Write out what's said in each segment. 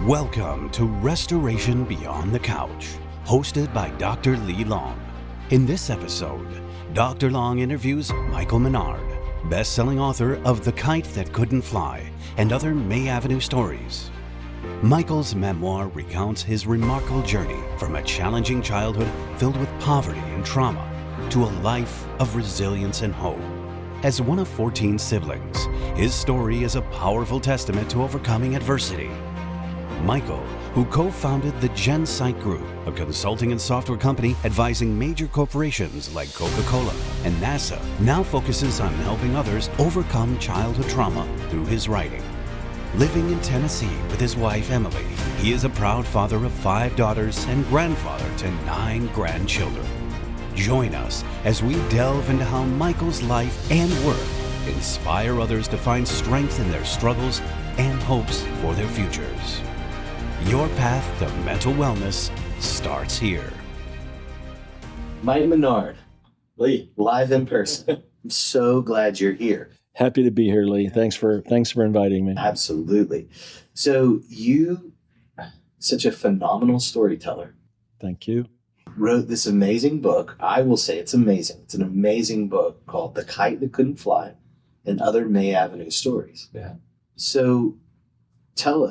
Welcome to Restoration Beyond the Couch, hosted by Dr. Lee Long. In this episode, Dr. Long interviews Michael Menard, best-selling author of The Kite That Couldn't Fly and other May Avenue stories. Michael's memoir recounts his remarkable journey from a challenging childhood filled with poverty and trauma to a life of resilience and hope. As one of 14 siblings, his story is a powerful testament to overcoming adversity. Michael, who co-founded the GenSight Group, a consulting and software company advising major corporations like Coca-Cola and NASA, now focuses on helping others overcome childhood trauma through his writing. Living in Tennessee with his wife, Emily, he is a proud father of 5 daughters and grandfather to 9 grandchildren. Join us as we delve into how Michael's life and work inspire others to find strength in their struggles and hopes for their futures. Your path to mental wellness starts here. Mike Menard, Lee, live in person. I'm so glad you're here. Happy to be here, Lee. Thanks for inviting me. Absolutely. So you, such a phenomenal storyteller. Thank you. Wrote this amazing book. I will say it's amazing. It's an amazing book called The Kite That Couldn't Fly and Other May Avenue Stories. Yeah. So tell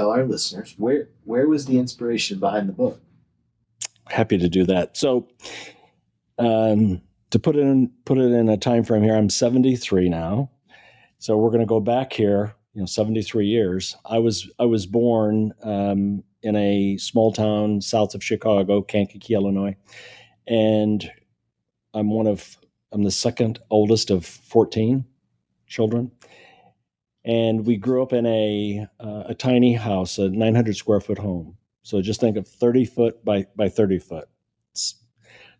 our listeners, where was the inspiration behind the book? Happy to do that. So to put it in a time frame here, I'm 73 now. So we're going to go back here, 73 years. I was born in a small town south of Chicago, Kankakee, Illinois, and I'm the second oldest of 14 children. And we grew up in a tiny house, a 900 square foot home. So just think of 30 foot by 30 foot. It's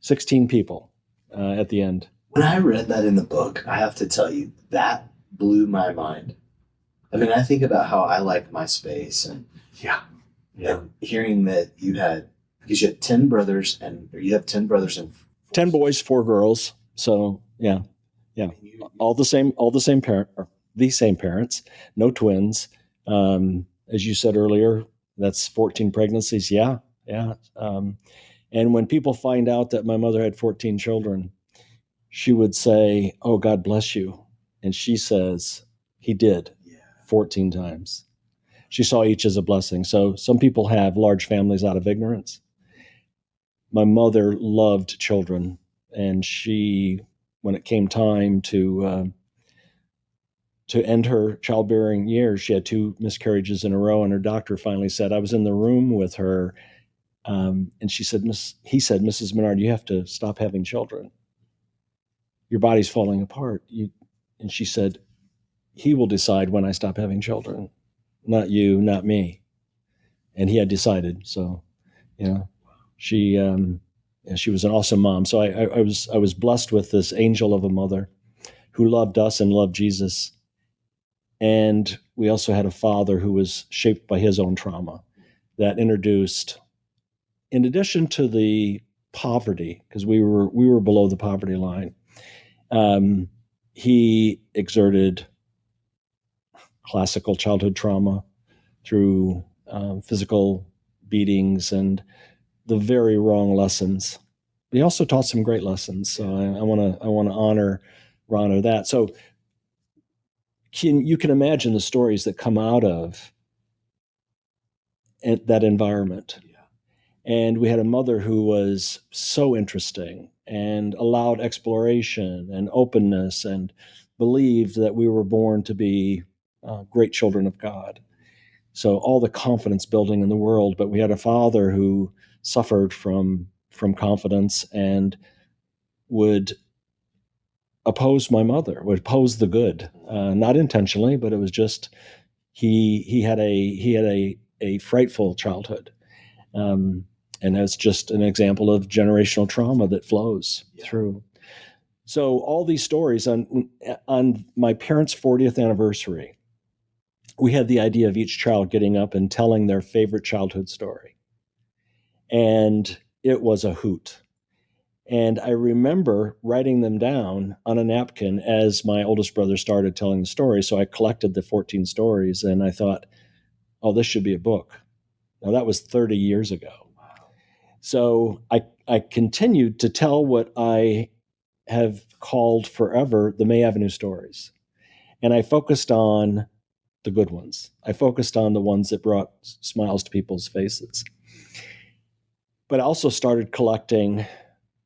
16 people at the end. When I read that in the book, I have to tell you, that blew my mind. I mean, I think about how I like my space and hearing that you had 10 brothers and 10 boys, 4 girls. So yeah. All the same parents, no twins. As you said earlier, that's 14 pregnancies. Yeah. And when people find out that my mother had 14 children, she would say, "Oh, God bless you." And she says, "He did 14 times." She saw each as a blessing. So some people have large families out of ignorance. My mother loved children, and she, when it came time to end her childbearing years, she had 2 miscarriages in a row, and her doctor finally said, I was in the room with her, and he said, "Mrs. Menard, you have to stop having children. Your body's falling apart." And she said, "He will decide when I stop having children, not you, not me." And he had decided. So, she was an awesome mom. So I was blessed with this angel of a mother who loved us and loved Jesus. And we also had a father who was shaped by his own trauma that introduced, in addition to the poverty, because we were below the poverty line, he exerted classical childhood trauma through physical beatings and the very wrong lessons. He also taught some great lessons. So I want to honor that. So you can imagine the stories that come out of that environment. Yeah. And we had a mother who was so interesting and allowed exploration and openness and believed that we were born to be great children of God. So all the confidence building in the world, but we had a father who suffered from confidence and would oppose my mother, would oppose the good, not intentionally, but it was just he had a frightful childhood, and that's just an example of generational trauma that flows through. So all these stories on my parents' 40th anniversary, we had the idea of each child getting up and telling their favorite childhood story, and it was a hoot. And I remember writing them down on a napkin as my oldest brother started telling the story. So I collected the 14 stories, and I thought, oh, this should be a book. Now, that was 30 years ago. So I continued to tell what I have called forever the May Avenue stories. And I focused on the good ones. I focused on the ones that brought smiles to people's faces. But I also started collecting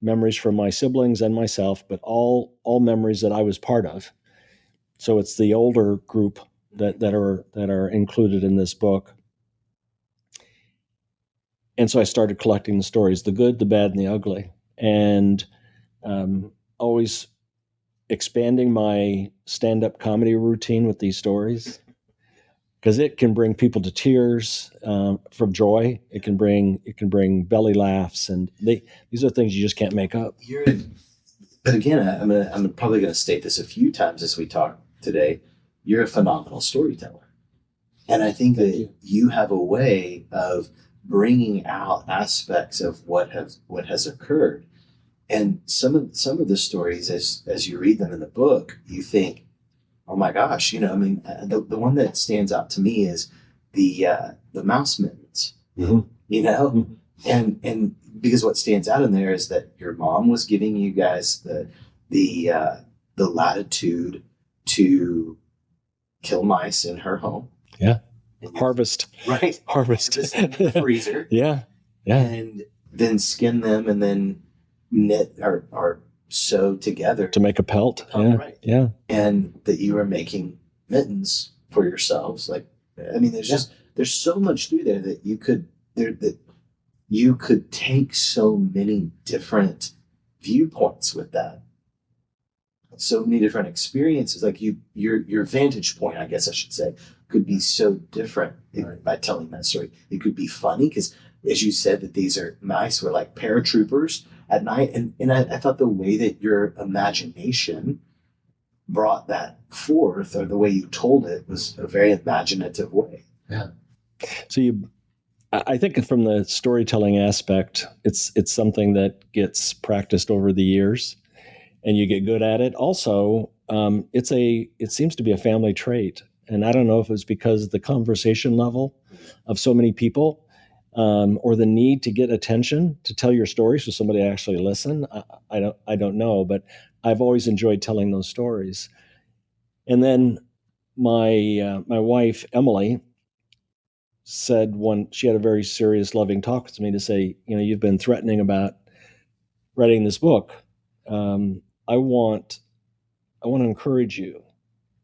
memories from my siblings and myself, but all memories that I was part of. So it's the older group that are included in this book. And so I started collecting the stories, the good, the bad, and the ugly, and always expanding my stand-up comedy routine with these stories, because it can bring people to tears from joy. It can bring belly laughs, and these are things you just can't make up. But again, I'm probably going to state this a few times as we talk today. You're a phenomenal storyteller, and I think that you have a way of bringing out aspects of what has occurred. And some of the stories, as you read them in the book, you think, oh my gosh, the one that stands out to me is the mouse mittens, Mm-hmm. and because what stands out in there is that your mom was giving you guys the latitude to kill mice in her home. Yeah. Harvest. Right. Harvest in the freezer. Yeah. And then skin them and then knit or sew together to make a pelt. Oh, yeah. Right. Yeah. And that you are making mittens for yourselves. There's so much through there that you could take so many different viewpoints with that. So many different experiences. Like your vantage point, I guess I should say, could be so different by telling that story. It could be funny because, as you said, that these are mice were like paratroopers at night. And I thought the way that your imagination brought that forth, or the way you told it, was a very imaginative way. Yeah. So I think from the storytelling aspect, it's something that gets practiced over the years, and you get good at it. Also, it seems to be a family trait. And I don't know if it's because of the conversation level of so many people, or the need to get attention to tell your stories so somebody actually listen. I don't know, but I've always enjoyed telling those stories. And then my wife Emily said, when she had a very serious, loving talk with me, to say, you've been threatening about writing this book. I want to encourage you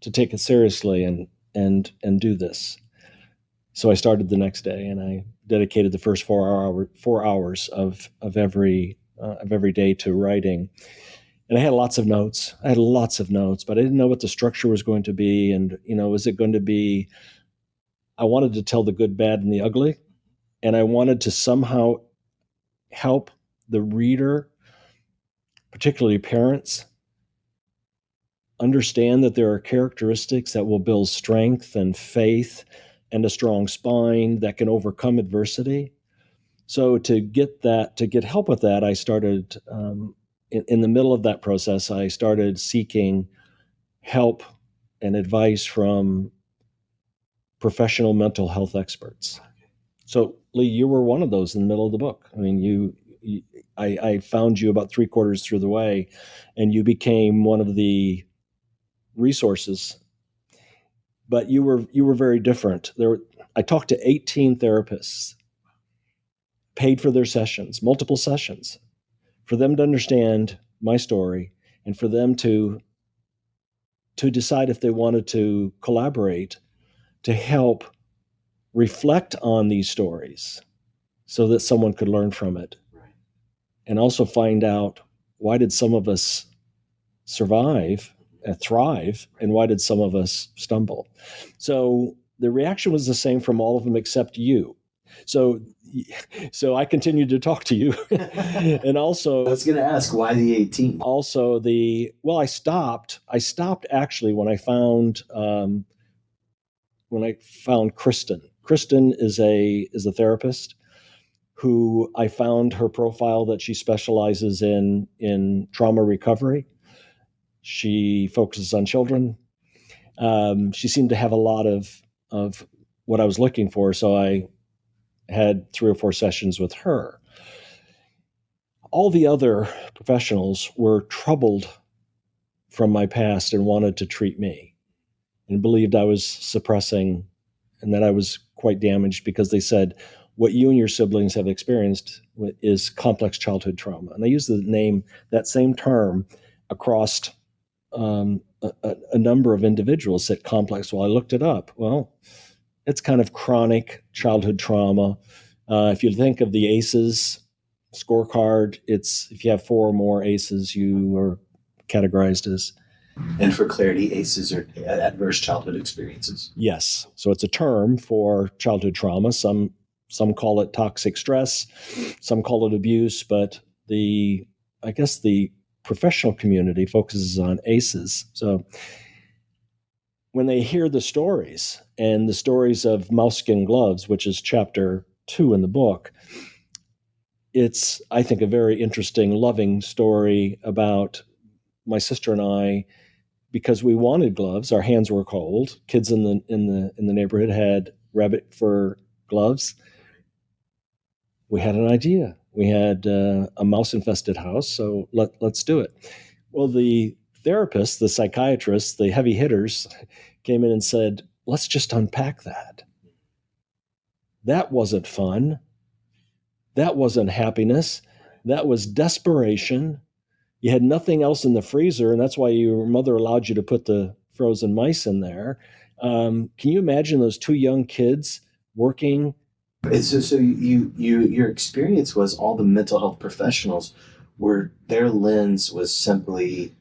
to take it seriously and do this. So I started the next day, and I dedicated the first 4 hours of every day to writing. And I had lots of notes. But I didn't know what the structure was going to be. And, was it going to be, I wanted to tell the good, bad, and the ugly. And I wanted to somehow help the reader, particularly parents, understand that there are characteristics that will build strength and faith and a strong spine that can overcome adversity. So to get help with that, I started, in the middle of that process, I started seeking help and advice from professional mental health experts. So Lee, you were one of those in the middle of the book. I mean, I found you about 3/4 through the way, and you became one of the resources. But you were very different. I talked to 18 therapists, paid for their sessions, multiple sessions, for them to understand my story and for them to decide if they wanted to collaborate to help reflect on these stories so that someone could learn from it. Right. And also find out, why did some of us survive and thrive, and why did some of us stumble? So the reaction was the same from all of them except you. So I continued to talk to you. And also, I was going to ask, why the 18? Also I stopped actually when I found Kristen. Kristen is a therapist who I found her profile that she specializes in trauma recovery. She focuses on children. She seemed to have a lot of what I was looking for. So I had 3 or 4 sessions with her. All the other professionals were troubled from my past and wanted to treat me and believed I was suppressing and that I was quite damaged, because they said, what you and your siblings have experienced is complex childhood trauma. And they use that same term across a number of individuals, said complex. Well, I looked it up. Well, it's kind of chronic childhood trauma. If you think of the ACEs scorecard, it's if you have 4 or more ACEs, you are categorized as. And for clarity, ACEs are adverse childhood experiences. Yes. So it's a term for childhood trauma. Some call it toxic stress, some call it abuse, but I guess the professional community focuses on ACEs. So when they hear the stories, and the stories of Mouseskin Gloves, which is chapter 2 in the book, it's, I think, a very interesting, loving story about my sister and I, because we wanted gloves. Our hands were cold. Kids in the neighborhood had rabbit fur gloves. We had an idea. We had a mouse-infested house, so let's do it. Well, the therapists, the psychiatrists, the heavy hitters came in and said, let's just unpack that. That wasn't fun. That wasn't happiness. That was desperation. You had nothing else in the freezer, and that's why your mother allowed you to put the frozen mice in there. Can you imagine those 2 young kids working? So your experience was all the mental health professionals were, their lens was simply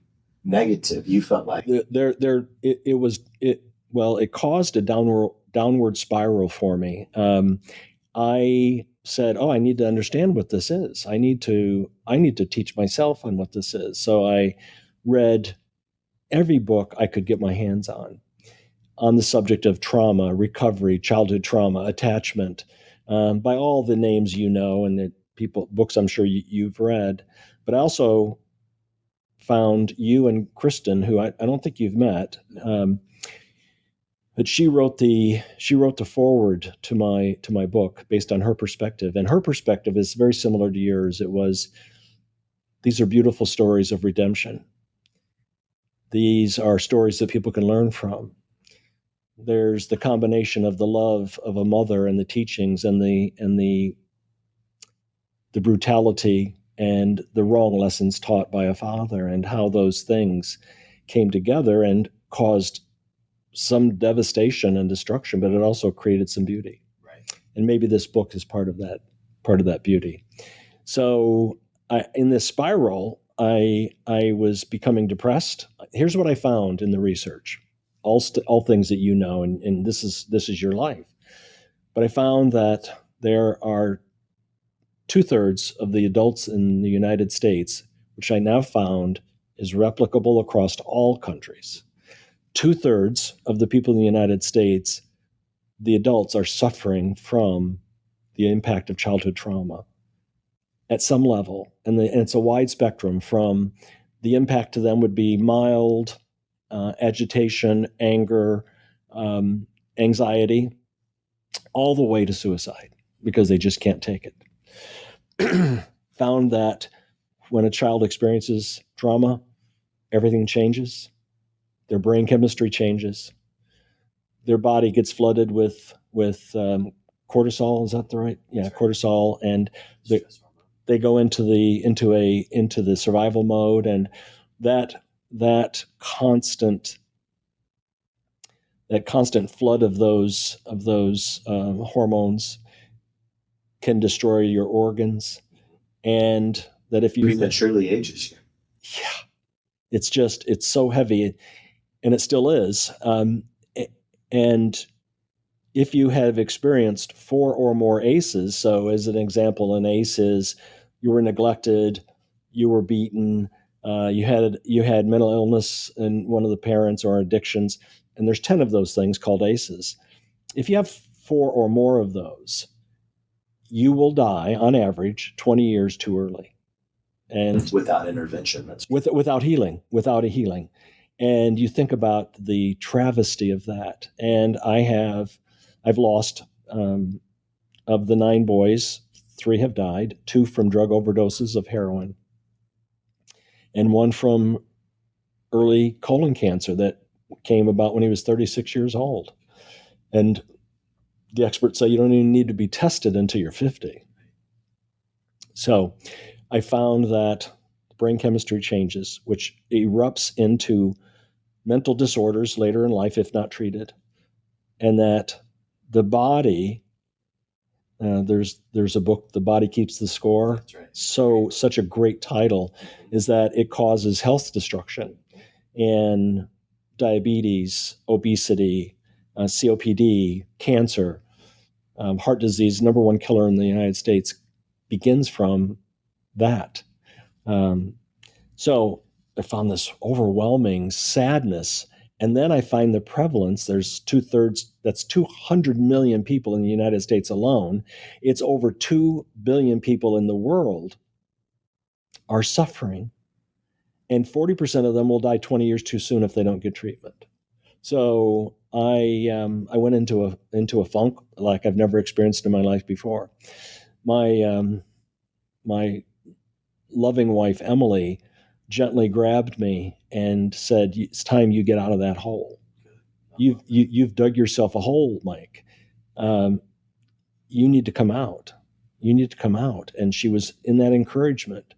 negative. You felt like it caused a downward spiral for me. I said, I need to understand what this is. I need to teach myself on what this is. So I read every book I could get my hands on the subject of trauma, recovery, childhood trauma, attachment, by all the names and the books I'm sure you've read. But I also found you and Kristen, who I don't think you've met, but she wrote the foreword to my book based on her perspective, and her perspective is very similar to yours. It was, these are beautiful stories of redemption. These are stories that people can learn from. There's the combination of the love of a mother and the teachings and the brutality and the wrong lessons taught by a father, and how those things came together and caused some devastation and destruction, but it also created some beauty. Right. And maybe this book is part of that beauty. So in this spiral, I was becoming depressed. Here's what I found in the research, all things that and this is your life. But I found that there are 2/3 of the adults in the United States, which I now found is replicable across all countries. 2/3 of the people in the United States, the adults, are suffering from the impact of childhood trauma at some level. And it's a wide spectrum. From the impact to them would be mild agitation, anger, anxiety, all the way to suicide, because they just can't take it. Found that when a child experiences trauma, everything changes. Their brain chemistry changes. Their body gets flooded with cortisol. Is that the right? Yeah, cortisol, and they go into the survival mode, and that constant flood of those hormones can destroy your organs, and that if you prematurely ages you. Yeah, it's so heavy, and it still is. And if you have experienced 4 or more ACEs, so as an example, an ACE is you were neglected, you were beaten, you had mental illness in one of the parents, or addictions, and there's 10 of those things called ACEs. If you have 4 or more of those, you will die on average 20 years too early. And without intervention, without a healing. And you think about the travesty of that. And I have I've lost, of the 9 boys, 3 have died, 2 from drug overdoses of heroin, and 1 from early colon cancer that came about when he was 36 years old. And the experts say you don't even need to be tested until you're 50. So I found that brain chemistry changes, which erupts into mental disorders later in life if not treated, and that the body, there's a book, The Body Keeps the Score. That's right. So such a great title, is that it causes health destruction and diabetes, obesity, COPD, cancer, heart disease. Number 1 killer in the United States begins from that. So I found this overwhelming sadness. And then I find the prevalence, there's 2/3, that's 200 million people in the United States alone. It's over 2 billion people in the world are suffering. And 40% of them will die 20 years too soon if they don't get treatment. So I went into a funk like I've never experienced in my life before. My loving wife, Emily, gently grabbed me and said, "It's time you get out of that hole. You've dug yourself a hole, Mike. You need to come out. You need to come out." And she was in that encouragement.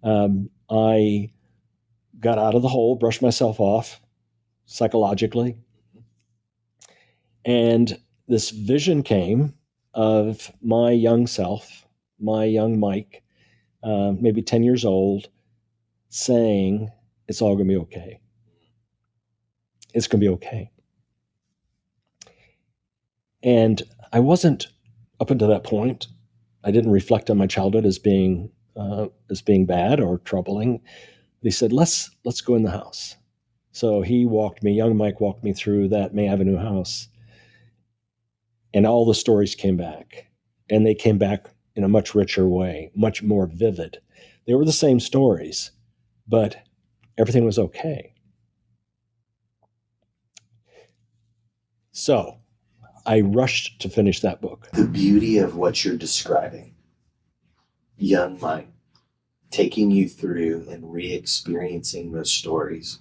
I got out of the hole, brushed myself off psychologically, and this vision came of my young self, my young Mike, maybe 10 years old, saying, "It's all going to be okay. It's going to be okay." And I wasn't, up until that point, I didn't reflect on my childhood as being bad or troubling. He said, let's go in the house. So young Mike walked me through that May Avenue house, and all the stories came back, and they came back in a much richer way, much more vivid. They were the same stories, but everything was okay. So I rushed to finish that book. The beauty of what you're describing, young Mike, taking you through and re-experiencing those stories.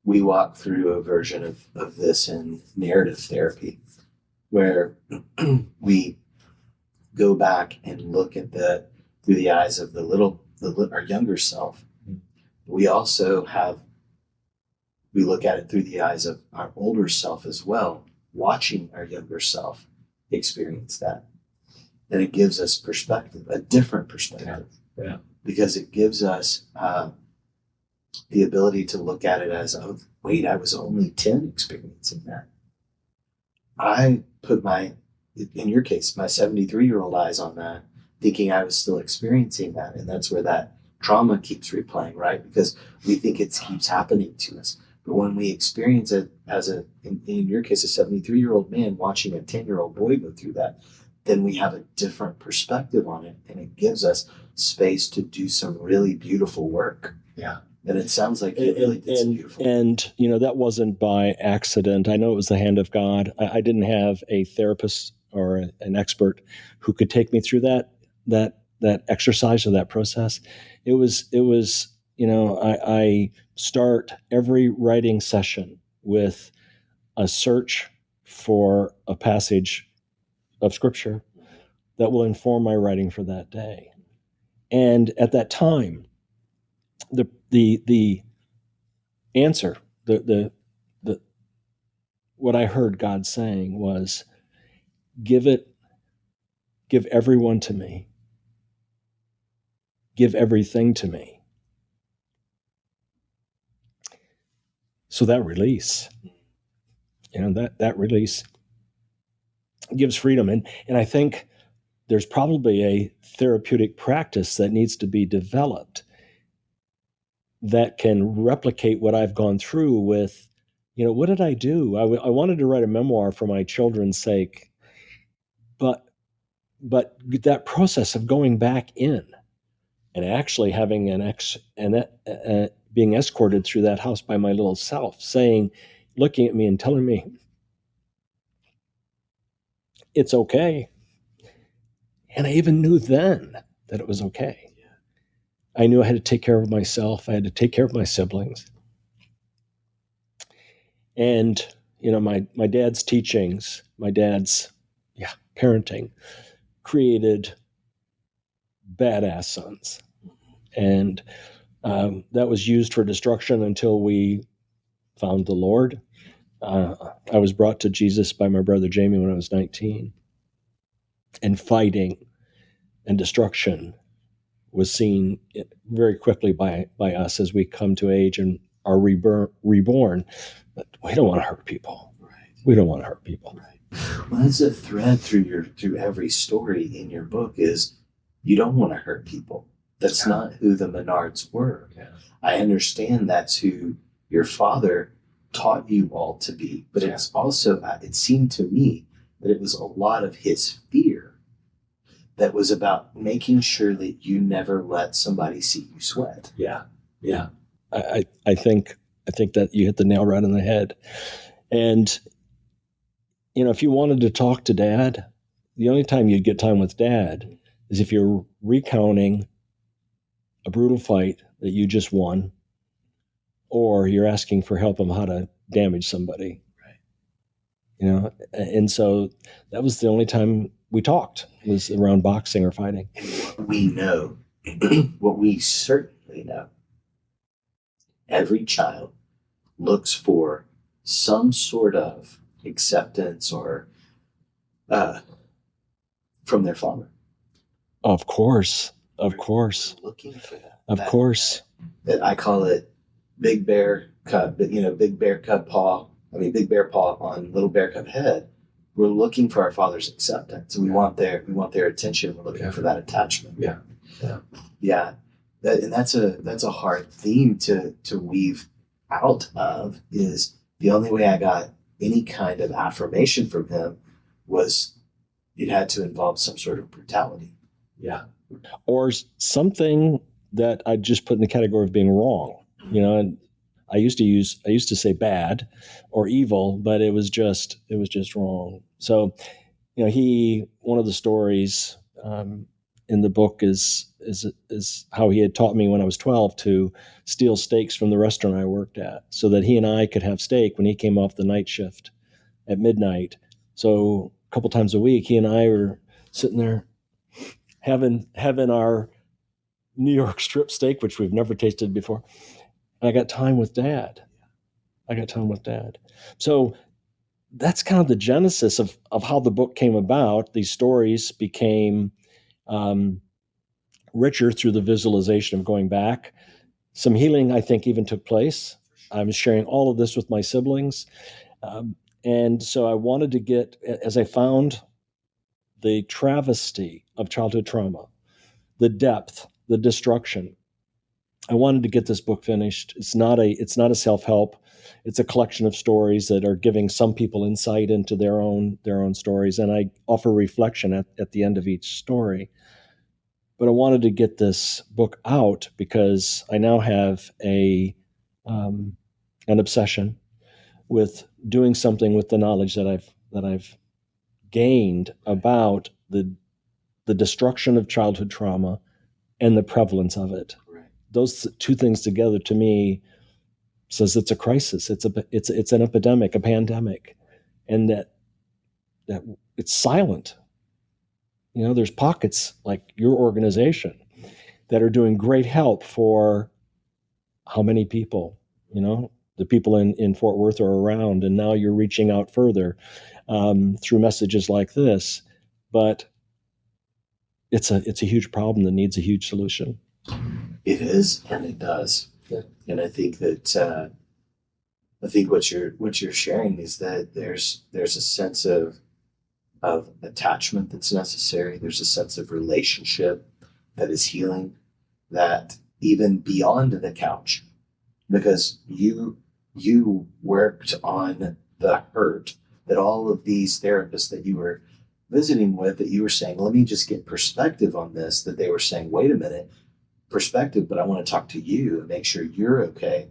We walk through a version of this in narrative therapy, where we go back and look at through the eyes of our younger self. We also we look at it through the eyes of our older self as well, watching our younger self experience that. And it gives us perspective, a different perspective. Yeah. Because it gives us the ability to look at it as, oh, wait, I was only 10 experiencing that. I put in your case, my 73-year-old eyes on that, thinking I was still experiencing that. And that's where that trauma keeps replaying, right? Because we think it keeps happening to us. But when we experience it as in your case, a 73-year-old man watching a 10-year-old boy go through that, then we have a different perspective on it. And it gives us space to do some really beautiful work. Yeah. And it sounds like you really did some beautiful work. And, that wasn't by accident. I know it was the hand of God. I didn't have a therapist or an expert who could take me through that exercise or that process. It was, I start every writing session with a search for a passage of scripture that will inform my writing for that day. And at that time, the answer, what I heard God saying was, give everyone to me. Give everything to me. So that release, that release gives freedom. And I think there's probably a therapeutic practice that needs to be developed that can replicate what I've gone through with, what did I do? I wanted to write a memoir for my children's sake, but that process of going back in and actually having being escorted through that house by my little self, looking at me and telling me, it's okay. And I even knew then that it was okay. I knew I had to take care of myself. I had to take care of my siblings. And, my dad's teachings, my dad's parenting created badass sons. And that was used for destruction until we found the Lord. I was brought to Jesus by my brother Jamie when I was 19. And fighting and destruction was seen very quickly by us as we come to age and are reborn. But we don't want to hurt people. Right. We don't want to hurt people. Right. Well, that's a thread through every story in your book is you don't want to hurt people. That's not who the Menards were. Yeah. I understand that's who your father taught you all to be, but it's also, it seemed to me that it was a lot of his fear that was about making sure that you never let somebody see you sweat. Yeah. Yeah. I think that you hit the nail right on the head. And, if you wanted to talk to Dad, the only time you'd get time with Dad is if you're recounting a brutal fight that you just won, or you're asking for help on how to damage somebody. Right. And so that was the only time we talked, was around boxing or fighting. And what we know, what we certainly know, every child looks for some sort of acceptance or from their father. Of course. We're looking for that. Of course. That I call it big bear cub, big bear cub paw. Big bear paw on little bear cub head. We're looking for our father's acceptance. We want their attention. We're looking for that attachment. Yeah. That's a hard theme to weave out of. Is the only way I got any kind of affirmation from him was it had to involve some sort of brutality. Yeah. Or something that I just put in the category of being wrong. And I used to say bad or evil, but it was just wrong. So, one of the stories in the book is how he had taught me when I was 12 to steal steaks from the restaurant I worked at, so that he and I could have steak when he came off the night shift at midnight. So a couple times a week, he and I were sitting there having our New York strip steak, which we've never tasted before. And I got time with Dad. So that's kind of the genesis of how the book came about. These stories became richer through the visualization of going back. Some healing, I think, even took place. I was sharing all of this with my siblings. And so I wanted to get, as I found the travesty of childhood trauma, the depth, the destruction, I wanted to get this book finished. It's not a self-help. It's a collection of stories that are giving some people insight into their own stories. And I offer reflection at the end of each story. But I wanted to get this book out because I now have an obsession with doing something with the knowledge that I've gained about the destruction of childhood trauma and the prevalence of it. Right. Those two things together, to me, says it's a crisis. It's an epidemic, a pandemic, and that it's silent. There's pockets like your organization that are doing great help for how many people, the people in Fort Worth or around, and now you're reaching out further through messages like this. But it's a huge problem that needs a huge solution. It is, and it does. Yeah. And I think that what you're sharing is that there's a sense of attachment that's necessary. There's a sense of relationship that is healing, that even beyond the couch, because you worked on the hurt that all of these therapists that you were visiting with, that you were saying, let me just get perspective on this, that they were saying, wait a minute, perspective, but I want to talk to you and make sure you're okay.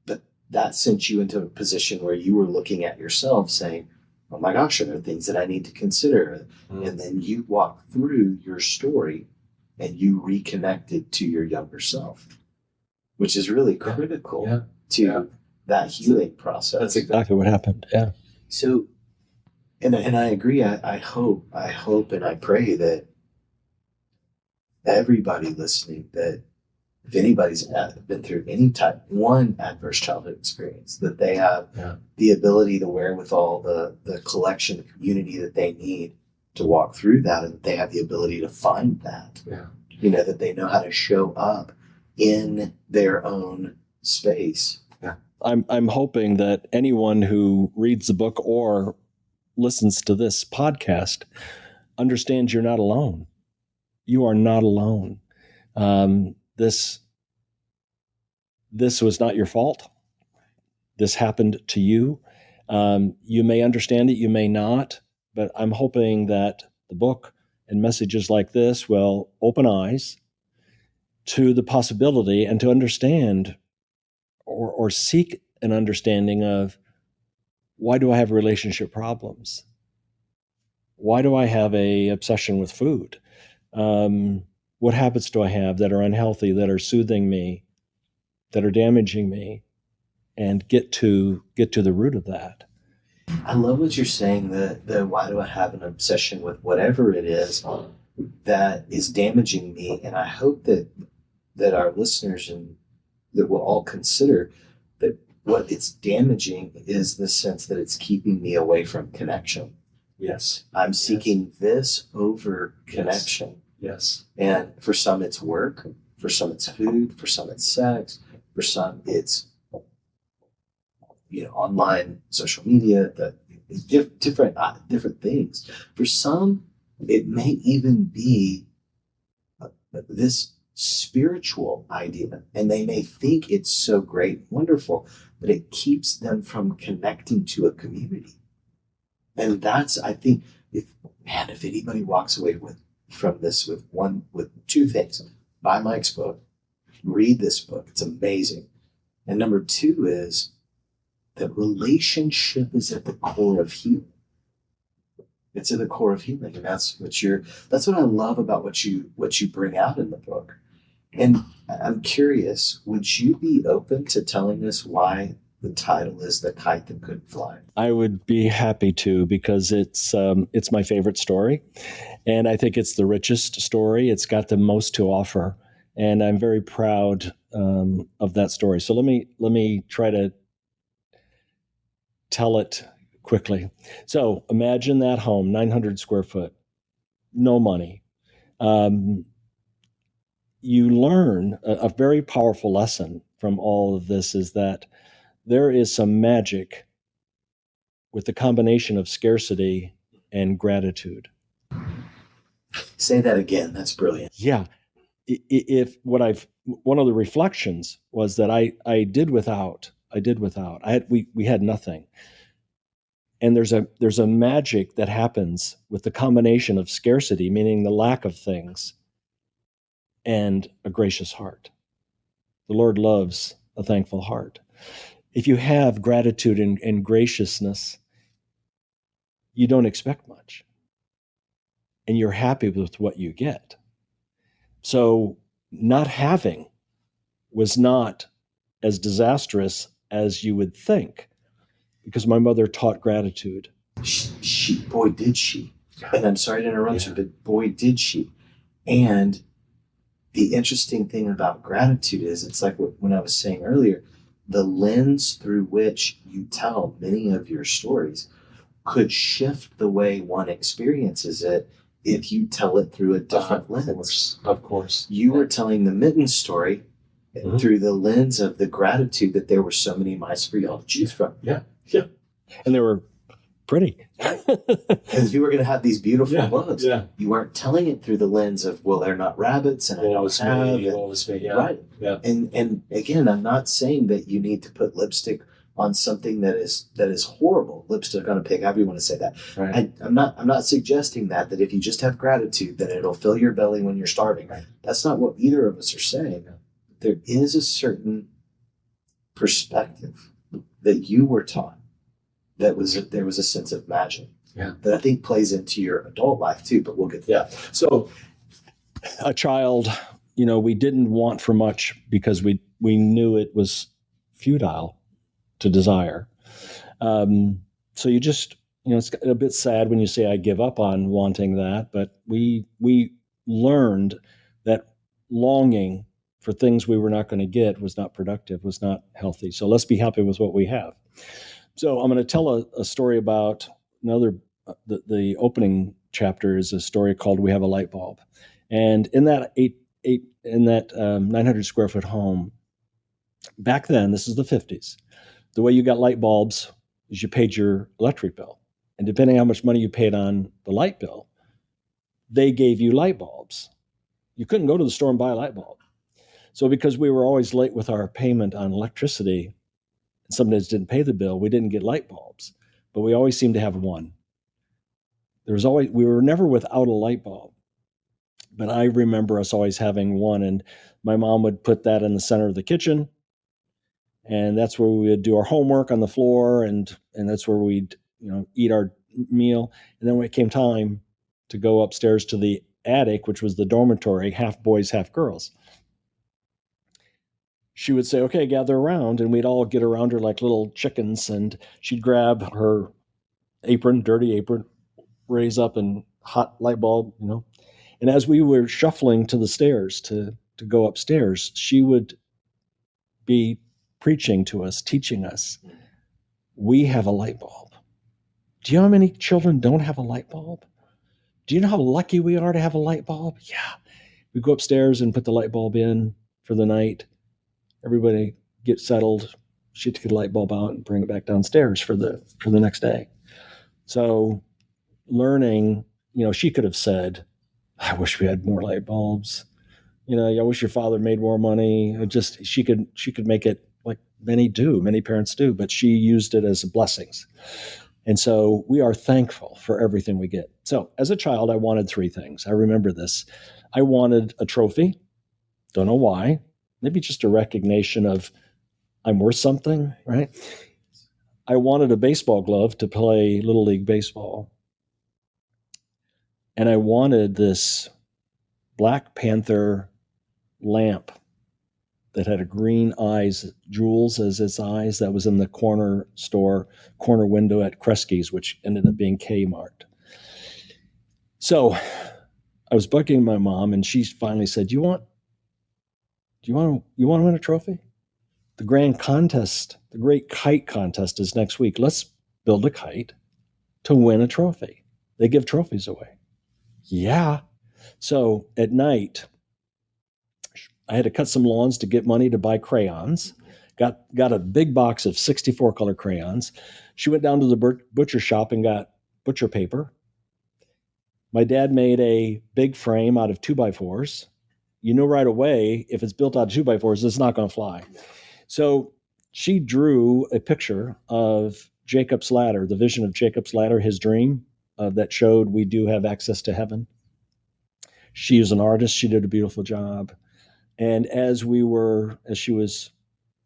But that sent you into a position where you were looking at yourself saying, oh my gosh, are there things that I need to consider? And then you walk through your story and you reconnect it to your younger self, which is really critical to that healing process. That's exactly what happened. Yeah. So, and I agree. I hope and I pray that everybody listening, that if anybody's been through one adverse childhood experience, that they have the ability, the wherewithal, the collection, the community that they need to walk through that, and that they have the ability to find that. Yeah. That they know how to show up in their own space. Yeah. I'm hoping that anyone who reads the book or listens to this podcast understands you're not alone. You are not alone. This was not your fault. This happened to you. You may understand it, you may not, but I'm hoping that the book and messages like this will open eyes to the possibility and to understand or seek an understanding of, why do I have relationship problems? Why do I have a obsession with food? What habits do I have that are unhealthy, that are soothing me, that are damaging me, and get to the root of that? I love what you're saying, the why do I have an obsession with whatever it is that is damaging me? And I hope that our listeners and that we'll all consider that what it's damaging is the sense that it's keeping me away from connection. Yes. I'm seeking this over connection. Yes. And for some it's work, for some it's food, for some it's sex, for some it's online social media, different things. For some, it may even be this spiritual idea, and they may think it's so great and wonderful, but it keeps them from connecting to a community. And that's, I think, if anybody walks away from this with two things: buy Mike's book, read this book, it's amazing. And number two is that relationship is at the core of healing. It's at the core of healing, and that's what I love about what you bring out in the book. And I'm curious, would you be open to telling us why the title is The Kite That Couldn't Fly? I would be happy to, because it's my favorite story, and I think it's the richest story. It's got the most to offer, and I'm very proud of that story. So let me try to tell it quickly. So imagine that home, 900 square foot, no money. You learn a very powerful lesson from all of this, is that there is some magic with the combination of scarcity and gratitude. Say that again. That's brilliant. Yeah. One of the reflections was that I did without. We had nothing. And there's a magic that happens with the combination of scarcity, meaning the lack of things, and a gracious heart. The Lord loves a thankful heart. If you have gratitude and graciousness, you don't expect much, and you're happy with what you get. So not having was not as disastrous as you would think, because my mother taught gratitude. Boy, did she. And I'm sorry to interrupt you, but boy, did she. And the interesting thing about gratitude is, it's like when I was saying earlier, the lens through which you tell many of your stories could shift the way one experiences it if you tell it through a different lens. Of course. You were telling the mitten story through the lens of the gratitude that there were so many mice for y'all to choose from. Yeah. And they were pretty. And you were going to have these beautiful loves. Yeah. You weren't telling it through the lens of, well, they're not rabbits, and I don't have. Yeah. Right. Yeah. And again, I'm not saying that you need to put lipstick on something that is horrible. Lipstick on a pig, however you want to say that. Right. I'm not suggesting that if you just have gratitude, then it'll fill your belly when you're starving. Right. That's not what either of us are saying. There is a certain perspective that you were taught there was a sense of magic. Yeah. That I think plays into your adult life too, but we'll get to that. So a child, we didn't want for much because we knew it was futile to desire. So you just, it's a bit sad when you say I give up on wanting that, but we learned that longing for things we were not going to get was not productive, was not healthy. So let's be happy with what we have. So I'm going to tell a story about another, the opening chapter is a story called We Have a Light Bulb. And in that 900 square foot home, back then, this is the 50s, the way you got light bulbs is you paid your electric bill. And depending how much money you paid on the light bill, they gave you light bulbs. You couldn't go to the store and buy a light bulb. So because we were always late with our payment on electricity, and some days didn't pay the bill, we didn't get light bulbs, but we always seemed to have one. We were never without a light bulb. But I remember us always having one, and my mom would put that in the center of the kitchen, and that's where we would do our homework on the floor, and that's where we'd eat our meal. And then when it came time to go upstairs to the attic, which was the dormitory, half boys, half girls, she would say, "Okay, gather around," and we'd all get around her like little chickens, and she'd grab her apron, dirty apron, raise up and hot light bulb, And as we were shuffling to the stairs to go upstairs, she would be preaching to us, teaching us, we have a light bulb. Do you know how many children don't have a light bulb? Do you know how lucky we are to have a light bulb? Yeah. We go upstairs and put the light bulb in for the night. Everybody get settled. She'd get the light bulb out and bring it back downstairs for the next day. So learning, she could have said, I wish we had more light bulbs. I wish your father made more money. She could make it like many parents do, but she used it as blessings. And so we are thankful for everything we get. So as a child, I wanted three things. I remember this. I wanted a trophy. Don't know why. Maybe just a recognition of I'm worth something, right? I wanted a baseball glove to play Little League baseball. And I wanted this Black Panther lamp that had a green eyes, jewels as its eyes, that was in the corner window at Kresge's, which ended up being Kmart. So I was bugging my mom, and she finally said, "You want to win a trophy? The grand contest, the great kite contest is next week. Let's build a kite to win a trophy. They give trophies away." Yeah. So at night, I had to cut some lawns to get money to buy crayons. Got a big box of 64 color crayons. She went down to the butcher shop and got butcher paper. My dad made a big frame out of 2x4s. You know right away, if it's built out of 2x4s, it's not going to fly. So she drew a picture of Jacob's ladder, the vision of Jacob's ladder, his dream that showed we do have access to heaven. She is an artist. She did a beautiful job. And as she was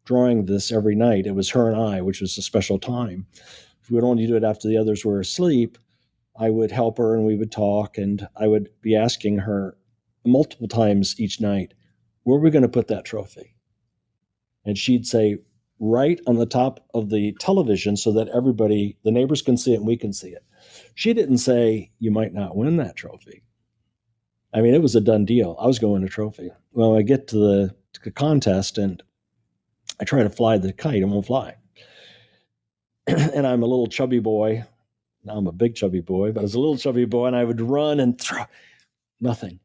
drawing this every night, it was her and I, which was a special time. If we would only do it after the others were asleep, I would help her and we would talk, and I would be asking her multiple times each night, where are we going to put that trophy? And she'd say, right on the top of the television so that everybody, the neighbors can see it and we can see it. She didn't say, you might not win that trophy. I mean, it was a done deal. I was going to win a trophy. Well, I get to the contest and I try to fly the kite. It won't fly. And I'm a little chubby boy. Now I'm a big chubby boy, but I was a little chubby boy, and I would run and throw. Nothing.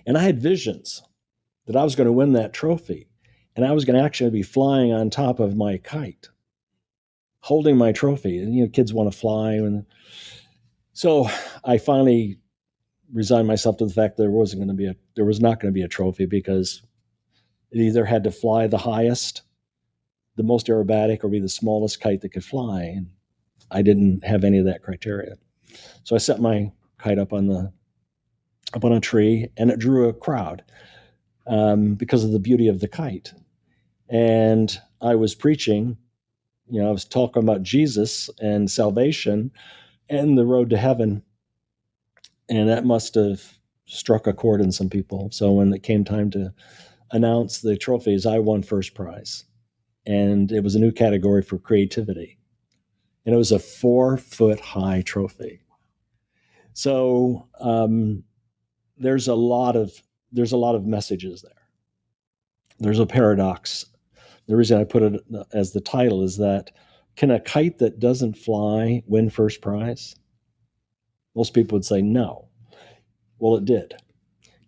And I had visions that I was going to win that trophy, and I was going to actually be flying on top of my kite, holding my trophy. And kids want to fly, and so I finally resigned myself to the fact that there was not going to be a trophy, because it either had to fly the highest, the most aerobatic, or be the smallest kite that could fly. And I didn't have any of that criteria. So I set my kite up on a tree, and it drew a crowd because of the beauty of the kite. And I was preaching I was talking about Jesus and salvation and the road to heaven. And that must have struck a chord in some people. So when it came time to announce the trophies, I won first prize. And it was a new category for creativity. And it was a 4-foot high trophy. So there's a lot of messages there. There's a paradox. The reason I put it as the title is that, can a kite that doesn't fly win first prize? Most people would say no. Well, it did.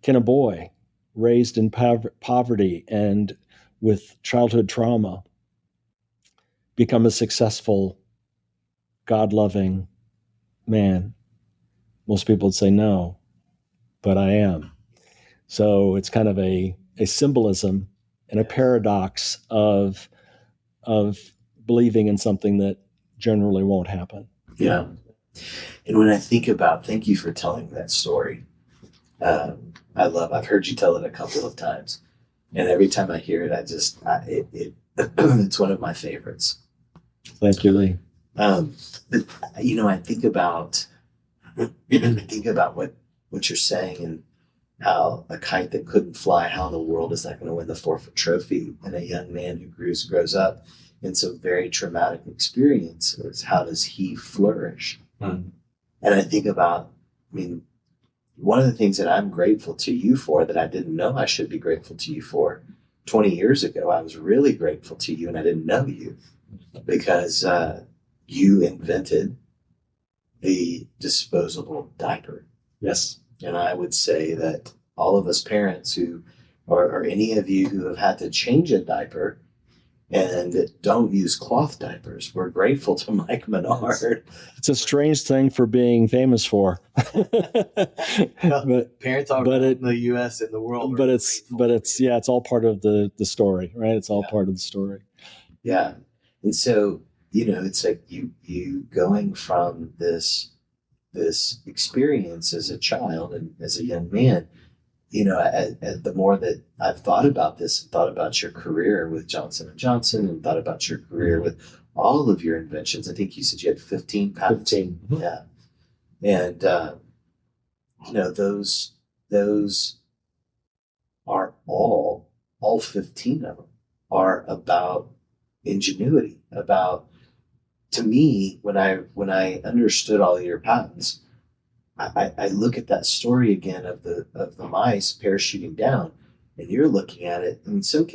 Can a boy raised in poverty and with childhood trauma become a successful, God-loving man? Most people would say no, but I am. So it's kind of a symbolism and a paradox of believing in something that generally won't happen. Yeah. And when I think about, thank you for telling that story. I've heard you tell it a couple of times, and every time I hear it, it's one of my favorites. Thank you, Lee. But I think about what you're saying, and how a kite that couldn't fly, how in the world is that going to win the 4-foot trophy? And a young man who grows up in some very traumatic experiences, how does he flourish? Mm. And I think about, one of the things that I'm grateful to you for, that I didn't know I should be grateful to you for 20 years ago, I was really grateful to you and I didn't know you, because you invented the disposable diaper. Yes. And I would say that all of us parents who, or any of you who have had to change a diaper and don't use cloth diapers, we're grateful to Mike Menard. It's a strange thing for being famous for. But parents all in the U.S. and the world. But it's all part of the story, right? It's all part of the story. Yeah. And so, it's like you going from this experience as a child and as a young man, the more that I've thought about this, thought about your career with Johnson & Johnson, and thought about your career with all of your inventions. I think you said you had 15 patents. 15. Yeah. And, those are all 15 of them are about ingenuity, to me, when I understood all of your patents, I look at that story again of the mice parachuting down, and you're looking at it. Some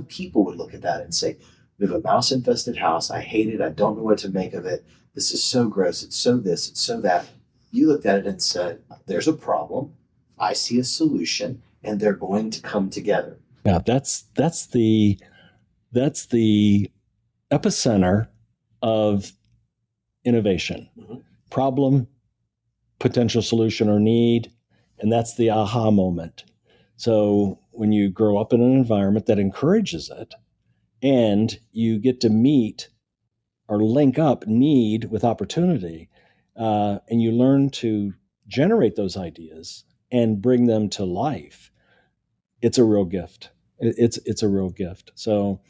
people would look at that and say, "We have a mouse-infested house. I hate it. I don't know what to make of it. This is so gross. It's so this. It's so that." You looked at it and said, "There's a problem. I see a solution, and they're going to come together." Yeah, that's the epicenter of innovation. Mm-hmm. Problem, potential solution or need, and that's the aha moment. So when you grow up in an environment that encourages it, and you get to meet or link up need with opportunity, and you learn to generate those ideas and bring them to life, it's a real gift. It's a real gift. So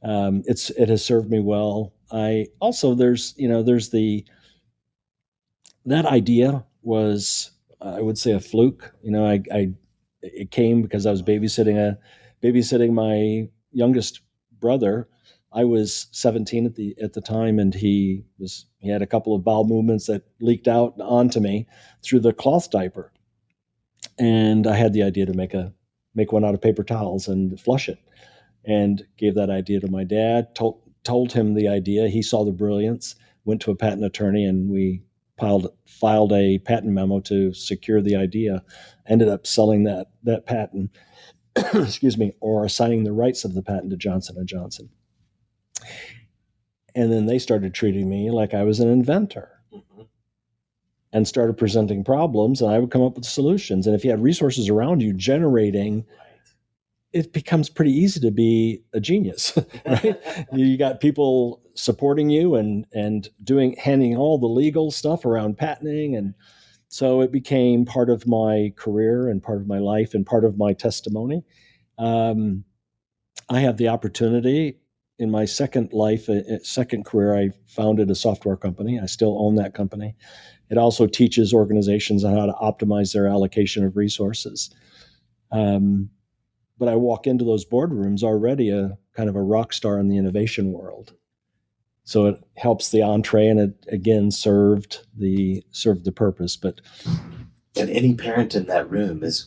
it has served me well. I also that idea was, I would say, a fluke. It came because I was babysitting my youngest brother. I was 17 at the time, and he had a couple of bowel movements that leaked out onto me through the cloth diaper, and I had the idea to make one out of paper towels and flush it, and gave that idea to my dad. Told him the idea. He saw the brilliance. Went to a patent attorney, and we filed a patent memo to secure the idea. Ended up selling that patent, excuse me, or assigning the rights of the patent to Johnson & Johnson. And then they started treating me like I was an inventor, mm-hmm. and started presenting problems, and I would come up with solutions. And if you have resources around you generating, it becomes pretty easy to be a genius, right? You got people supporting you and handing all the legal stuff around patenting. And so it became part of my career and part of my life and part of my testimony. I have the opportunity in my second life, second career, I founded a software company. I still own that company. It also teaches organizations on how to optimize their allocation of resources. But I walk into those boardrooms already a kind of a rock star in the innovation world. So it helps the entree, and it again served the purpose. But and any parent in that room is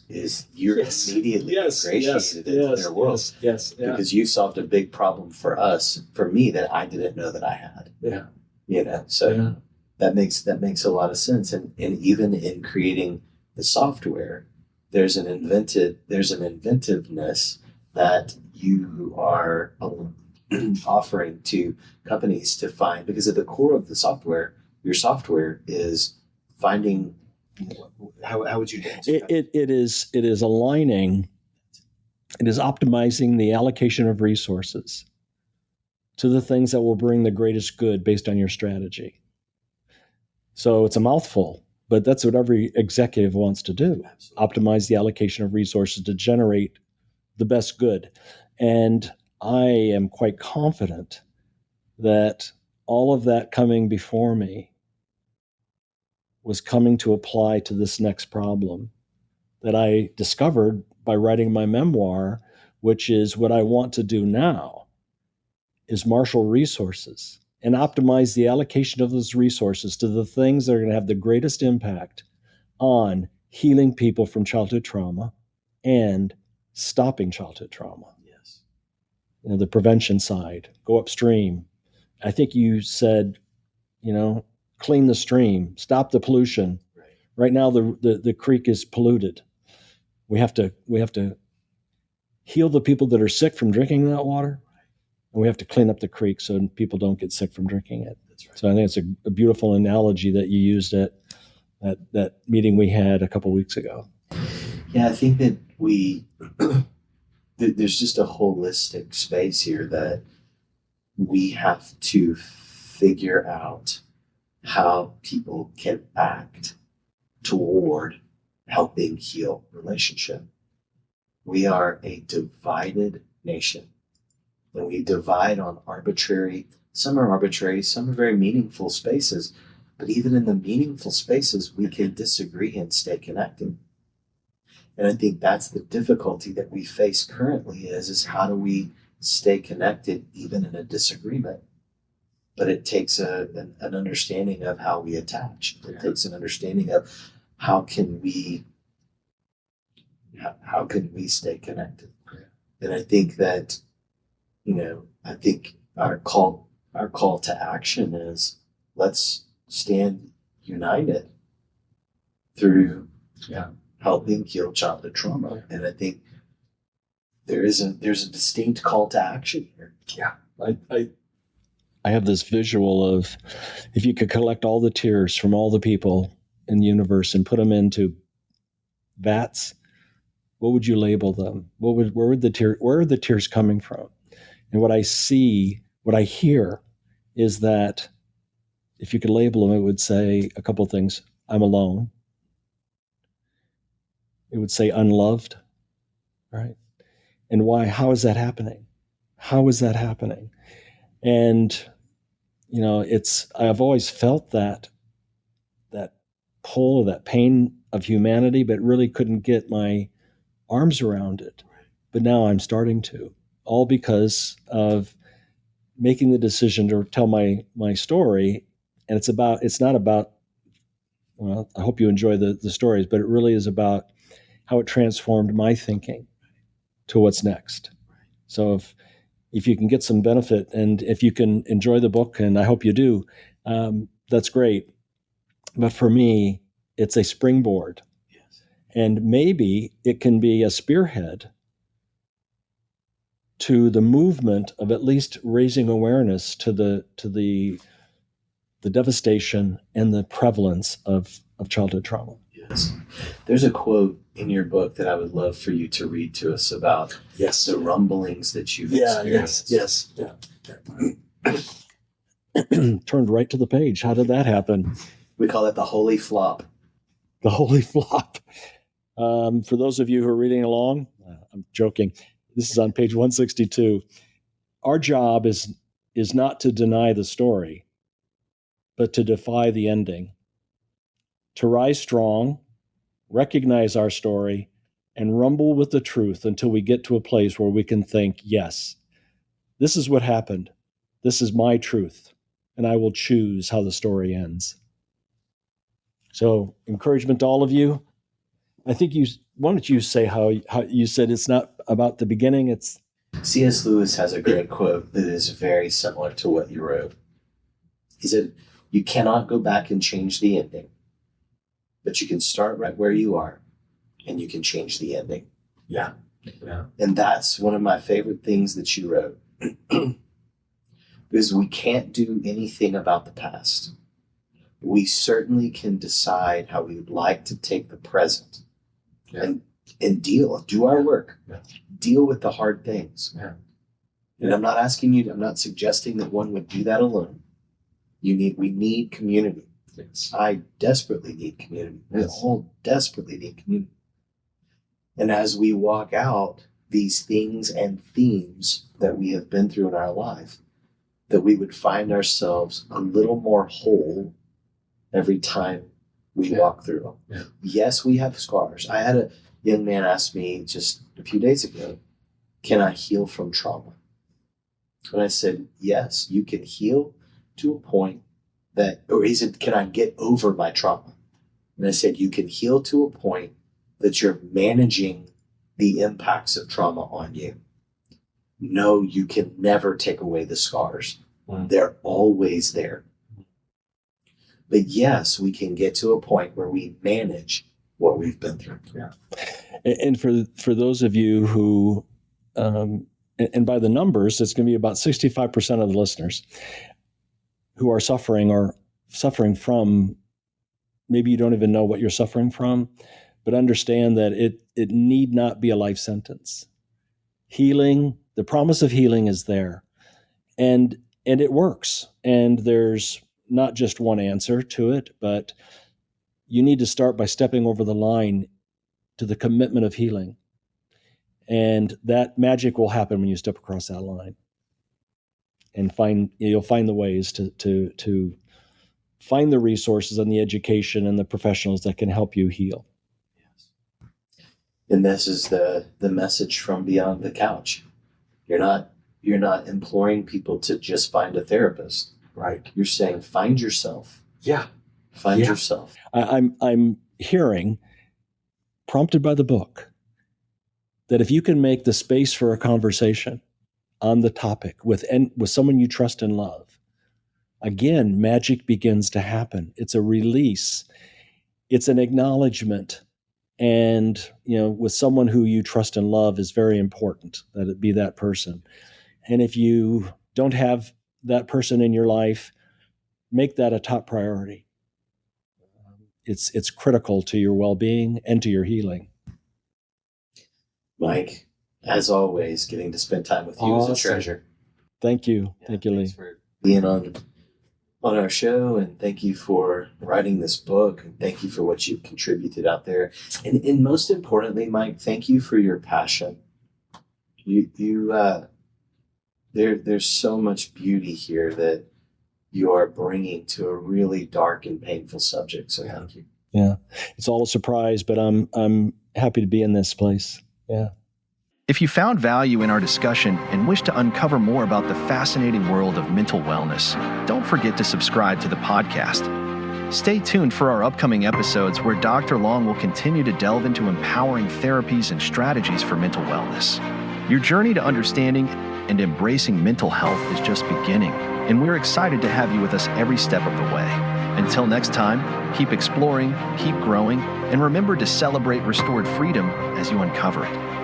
you're immediately ingratiated into their world. Yes, because you solved a big problem for me that I didn't know that I had. Yeah. So that makes a lot of sense. And even in creating the software, there's an inventiveness that you are offering to companies to find, because at the core of the software, your software is finding. How would you answer that? It is aligning. It is optimizing the allocation of resources to the things that will bring the greatest good based on your strategy. So it's a mouthful, but that's what every executive wants to do. Absolutely. Optimize the allocation of resources to generate the best good. And I am quite confident that all of that coming before me was coming to apply to this next problem that I discovered by writing my memoir, which is what I want to do now is marshal resources and optimize the allocation of those resources to the things that are going to have the greatest impact on healing people from childhood trauma and stopping childhood trauma. Yes. The prevention side, go upstream. I think you said, clean the stream, stop the pollution. Right now, the creek is polluted. We have to heal the people that are sick from drinking that water, and we have to clean up the creek so people don't get sick from drinking it. That's right. So I think it's a beautiful analogy that you used at that meeting we had a couple weeks ago. Yeah, I think that there's just a holistic space here that we have to figure out how people can act toward helping heal relationship. We are a divided nation, and we divide on some are arbitrary, some are very meaningful spaces, but even in the meaningful spaces, we can disagree and stay connected. And I think that's the difficulty that we face currently is how do we stay connected even in a disagreement? But it takes an understanding of how we attach. It takes an understanding of how can we stay connected. And I think that, our call to action is let's stand united through helping heal childhood trauma. And I think there's a distinct call to action here. Yeah. I have this visual of if you could collect all the tears from all the people in the universe and put them into vats, what would you label them? Where are the tears coming from? And what I hear is that if you could label them, it would say a couple of things. I'm alone. It would say unloved, right? And why? How is that happening? How is that happening? And, I've always felt that pull or that pain of humanity, but really couldn't get my arms around it. But now I'm starting to, all because of making the decision to tell my story. And it's not about, I hope you enjoy the stories, but it really is about how it transformed my thinking to what's next. So if you can get some benefit and if you can enjoy the book, and I hope you do, that's great. But for me, it's a springboard. Yes. And maybe it can be a spearhead to the movement of at least raising awareness to the devastation and the prevalence of childhood trauma. Yes. There's a quote in your book that I would love for you to read to us about the rumblings that you've experienced. Yes. Turned right to the page. How did that happen? We call it the holy flop. The holy flop. For those of you who are reading along, I'm joking. This is on page 162. our job is not to deny the story, but to defy the ending, to rise strong, recognize our story, and rumble with the truth until we get to a place where we can think, yes, this is what happened. This is my truth, and I will choose how the story ends. So, encouragement to all of you. I think why don't you say how you said it's not about the beginning, it's... C.S. Lewis has a great quote that is very similar to what you wrote. He said, you cannot go back and change the ending, but you can start right where you are and you can change the ending. Yeah. And that's one of my favorite things that you wrote. Because we can't do anything about the past. We certainly can decide how we would like to take the present and do our work, deal with the hard things. Yeah. And I'm not suggesting that one would do that alone. We need community. Yes. I desperately need community. We all desperately need community. And as we walk out these things and themes that we have been through in our life, that we would find ourselves a little more whole every time we walk through them. Yeah. Yes, we have scars. I had a young man ask me just a few days ago, can I heal from trauma? And I said, yes, you can heal to a point he said, can I get over my trauma? And I said, you can heal to a point that you're managing the impacts of trauma on you. No, you can never take away the scars. They're always there. But yes, we can get to a point where we manage what we've been through. Yeah. And for those of you who, and by the numbers, it's going to be about 65% of the listeners who are suffering from, maybe you don't even know what you're suffering from, but understand that it need not be a life sentence. Healing, the promise of healing is there, and it works. And there's not just one answer to it, but you need to start by stepping over the line to the commitment of healing. And that magic will happen when you step across that line. And you'll find the ways to find the resources and the education and the professionals that can help you heal. Yes. And this is the message from beyond the couch. You're not imploring people to just find a therapist. Right. You're saying find yourself. Yeah. Find yourself. I'm hearing, prompted by the book, that if you can make the space for a conversation on the topic with someone you trust and love, again, magic begins to happen. It's a release. It's an acknowledgement. And, with someone who you trust and love is very important that it be that person. And if you don't have that person in your life, make that a top priority. It's critical to your well-being and to your healing. Mike, as always, getting to spend time with you is a treasure. Thank you. Thank you, Lee. Thanks for being on our show, and thank you for writing this book, and thank you for what you've contributed out there. And most importantly, Mike, thank you for your passion. There's so much beauty here that you are bringing to a really dark and painful subject. So thank you. Yeah, it's all a surprise, but I'm happy to be in this place. Yeah. If you found value in our discussion and wish to uncover more about the fascinating world of mental wellness, don't forget to subscribe to the podcast. Stay tuned for our upcoming episodes where Dr. Long will continue to delve into empowering therapies and strategies for mental wellness. Your journey to understanding and embracing mental health is just beginning, and we're excited to have you with us every step of the way. Until next time, keep exploring, keep growing, and remember to celebrate restored freedom as you uncover it.